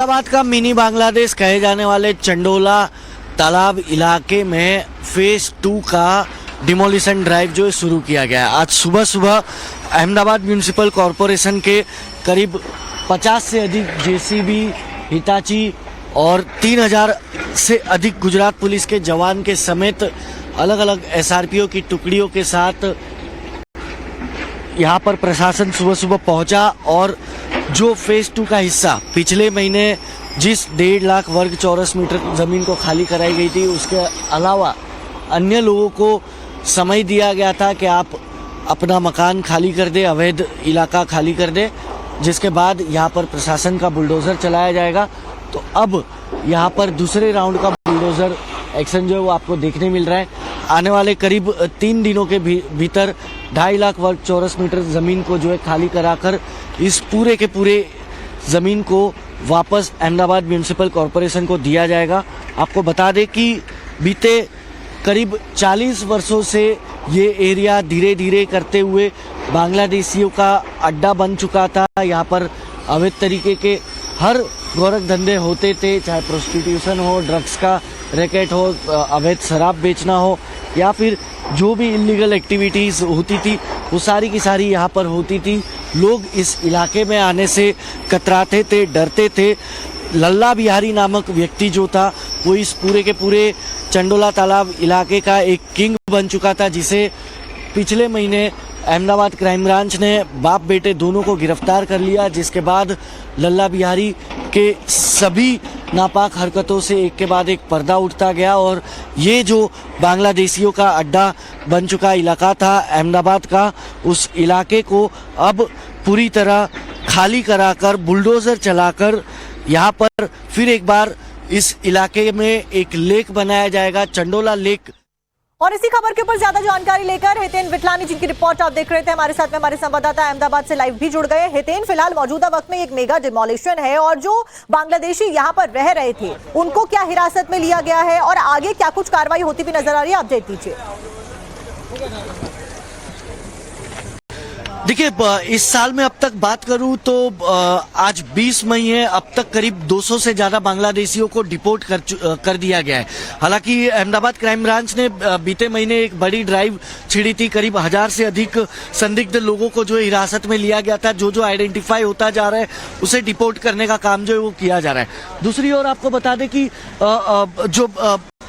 अहमदाबाद का मिनी बांग्लादेश कहे जाने वाले चंडोला तालाब इलाके में फेज 2 का डिमोलिशन ड्राइव जो है शुरू किया गया है। आज सुबह सुबह अहमदाबाद म्यूनिसिपल कॉरपोरेशन के करीब 50 से अधिक जेसीबी, हिताची और 3000 से अधिक गुजरात पुलिस के जवान के समेत अलग अलग एसआरपीओ की टुकड़ियों के साथ यहाँ पर प्रशासन सुबह सुबह पहुंचा और जो फेज 2 का हिस्सा पिछले महीने जिस 1.5 लाख वर्ग चौरस मीटर जमीन को खाली कराई गई थी, उसके अलावा अन्य लोगों को समय दिया गया था कि आप अपना मकान खाली कर दे, अवैध इलाका खाली कर दे, जिसके बाद यहाँ पर प्रशासन का बुलडोज़र चलाया जाएगा। तो अब यहाँ पर दूसरे राउंड का बुलडोज़र एक्शन जो है वो आपको देखने मिल रहा है। आने वाले करीब 3 दिनों के भीतर 2.5 लाख वर्ग चौरस मीटर ज़मीन को जो है खाली कराकर इस पूरे के पूरे ज़मीन को वापस अहमदाबाद म्यूनिसिपल कॉरपोरेशन को दिया जाएगा। आपको बता दें कि बीते करीब 40 वर्षों से ये एरिया धीरे धीरे करते हुए बांग्लादेशियों का अड्डा बन चुका था। यहाँ पर अवैध तरीके के हर गोरख धंधे होते थे, चाहे प्रोस्टिट्यूशन हो, ड्रग्स का रैकेट हो, अवैध शराब बेचना हो या फिर जो भी इलीगल एक्टिविटीज़ होती थी वो सारी की सारी यहाँ पर होती थी। लोग इस इलाके में आने से कतराते थे, डरते थे। लल्ला बिहारी नामक व्यक्ति जो था वो इस पूरे के पूरे चंडोला तालाब इलाके का एक किंग बन चुका था, जिसे पिछले महीने अहमदाबाद क्राइम ब्रांच ने बाप बेटे दोनों को गिरफ्तार कर लिया, जिसके बाद लल्ला बिहारी के सभी नापाक हरकतों से एक के बाद एक पर्दा उठता गया और ये जो बांग्लादेशियों का अड्डा बन चुका इलाका था अहमदाबाद का, उस इलाके को अब पूरी तरह खाली कराकर बुलडोज़र चलाकर यहाँ पर फिर एक बार इस इलाके में एक लेक बनाया जाएगा, चंडोला लेक। और इसी खबर के ऊपर ज्यादा जानकारी लेकर हितेन विटलानी, जिनकी रिपोर्ट आप देख रहे थे, हमारे साथ में हमारे संवाददाता अहमदाबाद से लाइव भी जुड़ गए। हितेन, फिलहाल मौजूदा वक्त में एक मेगा डिमोलिशन है और जो बांग्लादेशी यहां पर रह रहे थे उनको क्या हिरासत में लिया गया है और आगे क्या कुछ कार्रवाई होती भी नजर आ रही है, अपडेट दीजिए। देखिए, इस साल में अब तक बात करूं तो आज 20 मई है, अब तक करीब 200 से ज्यादा बांग्लादेशियों को डिपोर्ट कर दिया गया है। हालांकि अहमदाबाद क्राइम ब्रांच ने बीते महीने एक बड़ी ड्राइव छिड़ी थी, करीब 1000 से अधिक संदिग्ध लोगों को जो हिरासत में लिया गया था। जो आइडेंटिफाई होता जा रहा है उसे डिपोर्ट करने का काम जो है वो किया जा रहा है। दूसरी ओर आपको बता दें कि जो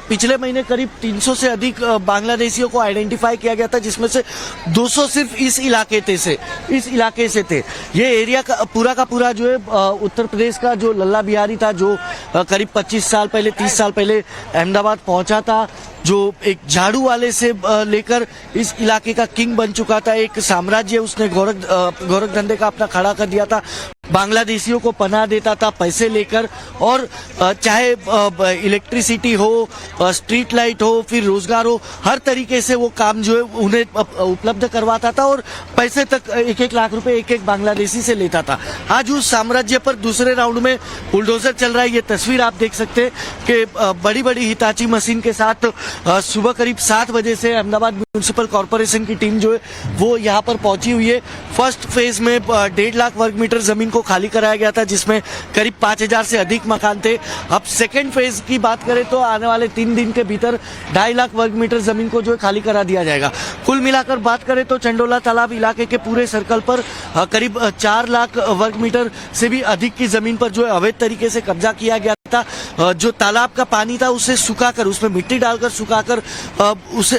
पिछले महीने करीब 300 से अधिक बांग्लादेशियों को आइडेंटिफाई किया गया था, जिसमें से 200 सिर्फ इस इलाके से थे। ये एरिया का पूरा जो है उत्तर प्रदेश का जो लल्ला बिहारी था, जो करीब 25 साल पहले 30 साल पहले अहमदाबाद पहुंचा था, जो एक झाड़ू वाले से लेकर इस इलाके का किंग बन चुका था, एक साम्राज्य उसने गोरख धंधे का अपना खड़ा कर दिया था, बांग्लादेशियों को पनाह देता था पैसे लेकर, और चाहे इलेक्ट्रिसिटी हो, स्ट्रीट लाइट हो, फिर रोजगार हो, हर तरीके से वो काम जो है उन्हें उपलब्ध करवाता था और पैसे तक 1-1 लाख रुपए एक बांग्लादेशी से लेता था। आज उस साम्राज्य पर दूसरे राउंड में बुलडोजर चल रहा है। ये तस्वीर आप देख सकते हैं कि बड़ी बड़ी हिताची मशीन के साथ सुबह करीब 7 बजे से अहमदाबाद म्यूनिसिपल कॉरपोरेशन की टीम जो है वो यहाँ पर पहुंची हुई है। फर्स्ट फेज में 1.5 लाख वर्ग मीटर जमीन को खाली कराया गया था, जिसमें करीब 5000 से अधिक मकान थे। अब सेकेंड फेज की बात करें तो आने वाले 3 दिन के भीतर 2.5 लाख वर्ग मीटर जमीन को जो है खाली करा दिया जाएगा। कुल मिलाकर बात करें तो चंडोला तालाब इलाके के पूरे सर्कल पर करीब 4 लाख वर्ग मीटर से भी अधिक की जमीन पर जो है अवैध तरीके से कब्जा किया गया था। जो तालाब का पानी था उसे सुखाकर, उसमें मिट्टी डालकर सुखाकर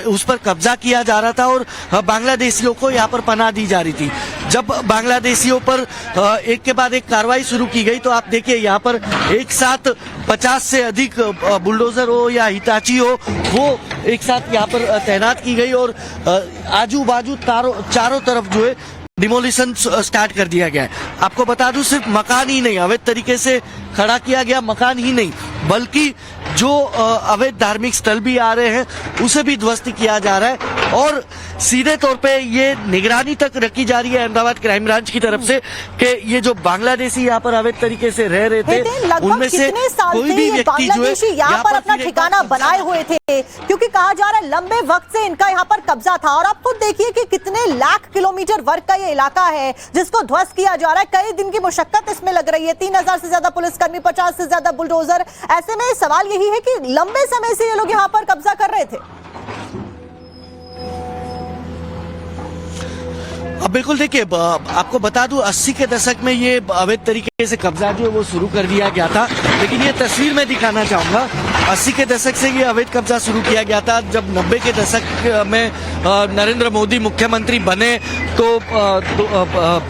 उस पर कब्जा किया जा रहा था और बांग्लादेशियों को यहाँ पर पनाह दी जा रही थी। जब बांग्लादेशियों पर एक के बाद एक कार्रवाई शुरू की गई तो आप देखिए यहाँ पर एक साथ 50 से अधिक बुलडोजर हो या हिताची हो, वो एक साथ यहाँ पर तैनात की गई और आजू बाजू चारों तरफ जो है डिमोलिशन स्टार्ट कर दिया गया है। आपको बता दूं, सिर्फ मकान ही नहीं अवैध तरीके से खड़ा किया गया, मकान ही नहीं बल्कि जो अवैध धार्मिक स्थल भी आ रहे हैं उसे भी ध्वस्त किया जा रहा है। और सीधे तौर पे ये निगरानी तक रखी जा रही है अहमदाबाद क्राइम ब्रांच की तरफ से कि ये जो बांग्लादेशी यहाँ पर अवैध तरीके से रह रहे थे, उनमें से कोई भी व्यक्ति जो है यहाँ पर अपना ठिकाना बनाए हुए थे, क्योंकि कहा जा रहा है लंबे वक्त से इनका यहाँ पर कब्जा था। और आप खुद देखिए कि कितने लाख किलोमीटर वर्ग का ये इलाका है जिसको ध्वस्त किया जा रहा है। कई दिन की मुशक्कत इसमें लग रही है, 3000 से ज्यादा पुलिसकर्मी, 50 से ज्यादा बुलडोजर। ऐसे में सवाल यही है कि लंबे समय से ये लोग यहाँ पर कब्जा कर रहे थे। अब बिल्कुल देखिए, आपको बता दूं 80 के दशक में ये अवैध तरीके से कब्जा जो है वो शुरू कर दिया गया था। लेकिन ये तस्वीर मैं दिखाना चाहूंगा, 80 के दशक से ये अवैध कब्जा शुरू किया गया था। जब 90 के दशक में नरेंद्र मोदी मुख्यमंत्री बने तो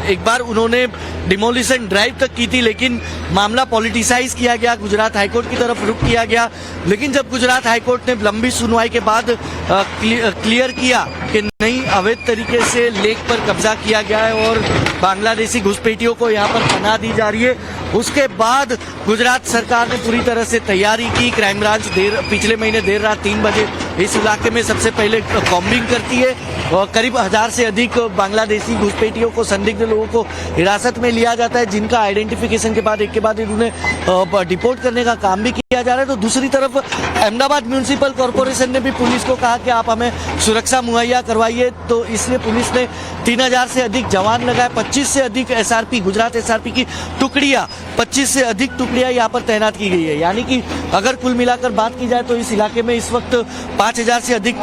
एक बार उन्होंने डिमोलिशन ड्राइव तक की थी, लेकिन मामला पॉलिटिसाइज किया गया, गुजरात हाईकोर्ट की तरफ रुख किया गया। लेकिन जब गुजरात हाईकोर्ट ने लंबी सुनवाई के बाद क्लियर किया कि नहीं, अवैध तरीके से लेक पर कब्जा किया गया है और बांग्लादेशी घुसपैठियों को यहाँ पर पनाह दी जा रही है, उसके बाद गुजरात सरकार ने पूरी तरह से तैयारी की। क्राइम ब्रांच पिछले महीने देर रात 3 बजे इस इलाके में सबसे पहले कॉम्बिंग करती है और करीब 1000 से अधिक बांग्लादेशी घुसपैठियों को, संदिग्ध लोगों को हिरासत में लिया जाता है, जिनका आइडेंटिफिकेशन के बाद एक के बाद उन्हें डिपोर्ट करने का काम भी किया जा रहा है। तो दूसरी तरफ अहमदाबाद म्यूनिसिपल कॉर्पोरेशन ने भी पुलिस को कहा कि आप हमें सुरक्षा मुहैया करवाइए, तो इसलिए पुलिस ने 3000 से अधिक जवान लगाए, 25 से अधिक एसआरपी, गुजरात एसआरपी की टुकड़ियां, 25 से अधिक टुकड़ियां यहाँ पर तैनात की गई है। यानी कि अगर कुल मिलाकर बात की जाए तो इस इलाके में इस वक्त 5000 से अधिक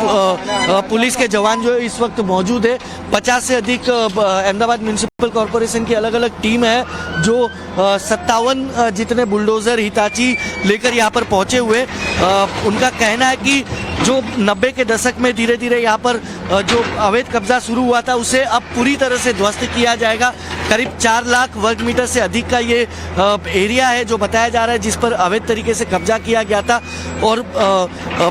पुलिस के जवान जो है इस वक्त मौजूद है। 50 से अधिक अहमदाबाद म्यूनिसिपल कॉर्पोरेशन की अलग अलग टीम है जो 57 जितने बुलडोजर, हिताची लेकर यहाँ पर पहुंचे हुए। उनका कहना है कि जो 90 के दशक में धीरे धीरे यहाँ पर जो अवैध कब्जा शुरू हुआ था उसे अब पूरी तरह से ध्वस्त किया जाएगा। करीब 4 लाख वर्ग मीटर से अधिक का ये एरिया है जो बताया जा रहा है जिस पर अवैध तरीके से कब्जा किया गया था और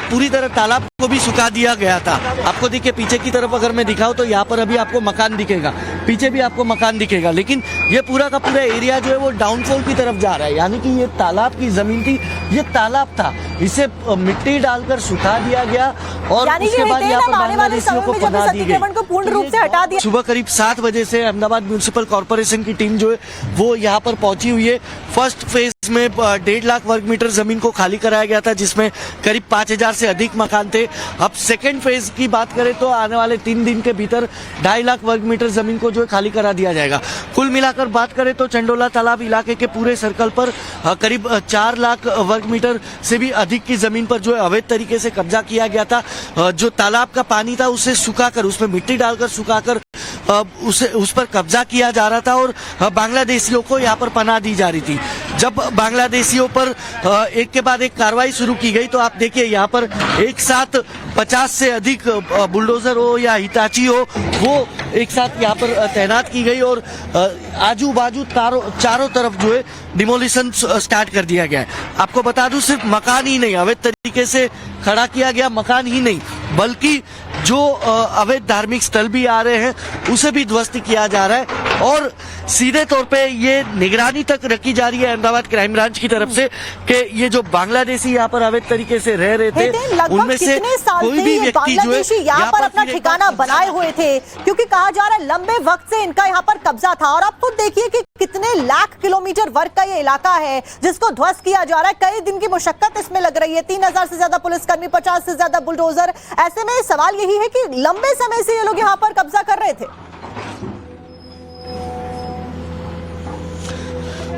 पूरी तरह तालाब को भी सुखा दिया गया था। आपको देखिए पीछे की तरफ अगर मैं दिखाऊं तो यहाँ पर अभी आपको मकान दिखेगा, पीछे भी आपको मकान दिखेगा, लेकिन ये पूरा का पूरा एरिया जो है वो डाउनफॉल की तरफ जा रहा है। यानी कि ये तालाब की जमीन थी, ये तालाब था, इसे मिट्टी डालकर सुखा दिया गया और उसके बाद यहाँ पर बांग्लादेशियों को पनाह दी गई। पूर्ण रूप से हटा दिया। सुबह करीब 7 बजे से अहमदाबाद म्यूनिसिपल कॉर्पोरेशन की टीम जो है वो यहाँ पर पहुंची हुई है। फर्स्ट फेज में 1.5 लाख वर्ग मीटर जमीन को खाली कराया गया था जिसमें करीब 5000 से अधिक मकान थे। अब सेकेंड फेज की बात करें तो आने वाले 3 दिन के भीतर 2.5 लाख वर्ग मीटर जमीन को जो है खाली करा दिया जाएगा। कुल मिलाकर बात करें तो चंडोला तालाब इलाके के पूरे सर्कल पर करीब 4 लाख वर्ग मीटर से भी अधिक की जमीन पर जो है अवैध तरीके से कब्जा किया गया था। जो तालाब का पानी था उसे सुखाकर, उसमें मिट्टी डालकर सुखाकर उस पर कब्जा किया जा रहा था और बांग्लादेशियों को यहाँ पर पनाह दी जा रही थी। जब बांग्लादेशियों पर एक के बाद एक कार्रवाई शुरू की गई तो आप देखिए यहाँ पर एक साथ 50 से अधिक बुलडोजर हो या हिताची हो वो एक साथ यहाँ पर तैनात की गई और आजू बाजू चारों तरफ जो है डिमोलिशन स्टार्ट कर दिया गया है। आपको बता दूं सिर्फ मकान ही नहीं अवैध तरीके से खड़ा किया गया, मकान ही नहीं बल्कि जो अवैध धार्मिक स्थल भी आ रहे हैं उसे भी ध्वस्त किया जा रहा है और सीधे तौर पे ये निगरानी तक रखी जा रही है अहमदाबाद क्राइम ब्रांच की तरफ से कि ये जो बांग्लादेशी यहाँ पर अवैध तरीके से रह रहे थे उनमें से कोई भी व्यक्ति जो है यहाँ पर अपना ठिकाना बनाए हुए थे, क्योंकि कहा जा रहा है लंबे वक्त से इनका यहाँ पर कब्जा था। और आप खुद देखिए कि कितने लाख किलोमीटर वर्ग का ये इलाका है जिसको ध्वस्त किया जा रहा है। कई दिन की मुशक्कत इसमें लग रही है, 3000 से ज्यादा पुलिसकर्मी, 50 से ज्यादा बुलडोजर। ऐसे में सवाल यही है कि लंबे समय से ये लोग यहाँ पर कब्जा कर रहे थे।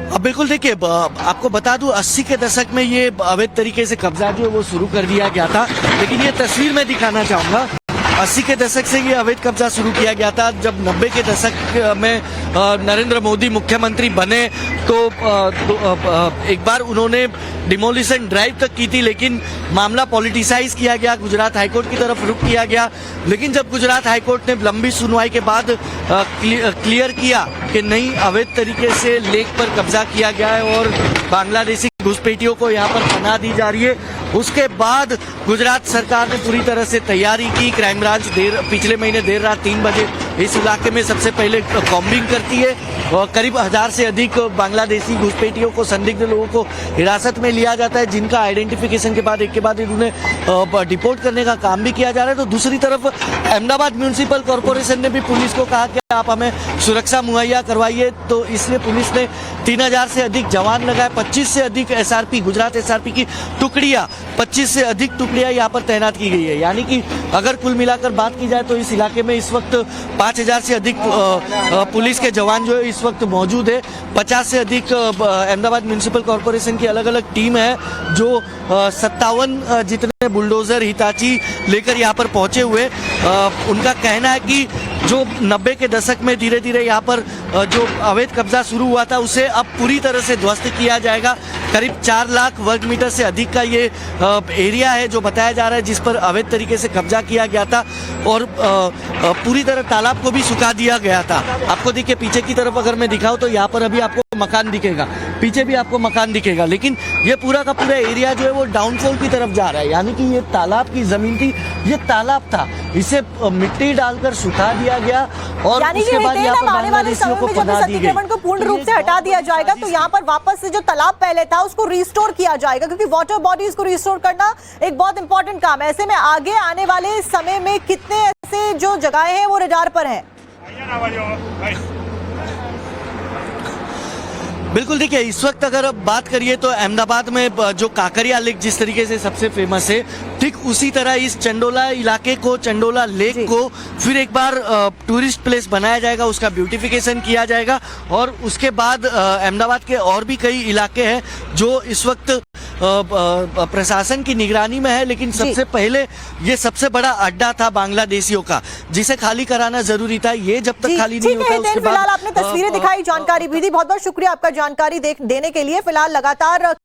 अब बिल्कुल देखिए, आपको बता दूं 80 के दशक में ये अवैध तरीके से कब्जा जो है वो शुरू कर दिया गया था। लेकिन ये तस्वीर मैं दिखाना चाहूंगा, 80 के दशक से ये अवैध कब्जा शुरू किया गया था। जब 90 के दशक में नरेंद्र मोदी मुख्यमंत्री बने तो एक बार उन्होंने डिमोलिशन ड्राइव तक की थी, लेकिन मामला पॉलिटिसाइज किया गया, गुजरात हाईकोर्ट की तरफ रुख किया गया। लेकिन जब गुजरात हाईकोर्ट ने लंबी सुनवाई के बाद क्लियर किया कि नहीं, अवैध तरीके से लेक पर कब्जा किया गया है और बांग्लादेशी घुसपैठियों को यहाँ पर पनाह दी जा रही है, उसके बाद गुजरात सरकार ने पूरी तरह से तैयारी की। क्राइम ब्रांच पिछले महीने देर रात 3 बजे इस इलाके में सबसे पहले कॉम्बिंग करती है और करीब 1000 से अधिक बांग्लादेशी घुसपैठियों को, संदिग्ध लोगों को हिरासत में लिया जाता है, जिनका आइडेंटिफिकेशन के बाद एक के बाद उन्हें डिपोर्ट करने का काम भी किया जा रहा है। तो दूसरी तरफ अहमदाबाद म्यूनिसिपल कॉर्पोरेशन ने भी पुलिस को कहा कि आप हमें सुरक्षा मुहैया करवाइए, तो इसलिए पुलिस ने 3000 से अधिक जवान लगाए, 25 से अधिक एसआरपी, गुजरात एसआरपी की टुकड़ियां, 25 से अधिक टुकड़ियां यहाँ पर तैनात की गई है। यानी कि अगर कुल मिलाकर बात की जाए तो इस इलाके में इस वक्त 5000 से अधिक पुलिस के जवान जो है इस वक्त मौजूद है। 50 से अधिक अहमदाबाद म्यूनिसिपल कॉर्पोरेशन की अलग अलग टीम है जो 57 जितने बुलडोजर, हिताची लेकर यहाँ पर पहुंचे हुए। उनका कहना है कि जो 90 के दशक में धीरे धीरे यहाँ पर जो अवैध कब्जा शुरू हुआ था उसे अब पूरी तरह से ध्वस्त किया जाएगा। करीब 4 लाख वर्ग मीटर से अधिक का ये एरिया है जो बताया जा रहा है जिस पर अवैध तरीके से कब्जा किया गया था और पूरी तरह तालाब को भी सुखा दिया गया था। आपको देखिए पीछे की तरफ अगर मैं दिखाऊं तो यहाँ पर अभी आपको मकान दिखेगा, पीछे भी आपको मकान दिखेगा, लेकिन ये पूरा का पूरा एरिया जो है वो डाउनफॉल की तरफ जा रहा है। यानी कि ये तालाब की जमीन थी, ये तालाब था, इसे मिट्टी डालकर सुखा दिया गया और उसके बाद यहाँ पर बांग्लादेशियों को पनाह दी गई। को पूर्ण रूप से हटा दिया जाएगा तो यहाँ पर वापस से जो तालाब पहले था उसको रिस्टोर किया जाएगा, क्योंकि वाटर बॉडीज को रिस्टोर करना एक बहुत इंपॉर्टेंट काम है। ऐसे में आगे आने वाले समय में कितने ऐसे जो जगहें हैं वो रडार पर हैं? बिल्कुल, देखिए इस वक्त अगर अब बात करिए तो अहमदाबाद में जो काकरिया लेक जिस तरीके से सबसे फेमस है, ठीक उसी तरह इस चंडोला इलाके को, चंडोला लेक को फिर एक बार टूरिस्ट प्लेस बनाया जाएगा, उसका ब्यूटिफिकेशन किया जाएगा और उसके बाद अहमदाबाद के और भी कई इलाके हैं जो इस वक्त प्रशासन की निगरानी में है, लेकिन सबसे पहले ये सबसे बड़ा अड्डा था बांग्लादेशियों का जिसे खाली कराना जरूरी था। ये जब तक खाली नहीं होता उसके बाद फिलहाल आपने तस्वीरें दिखाई, जानकारी भी दी, बहुत बहुत शुक्रिया आपका जानकारी देने के लिए। फिलहाल लगातार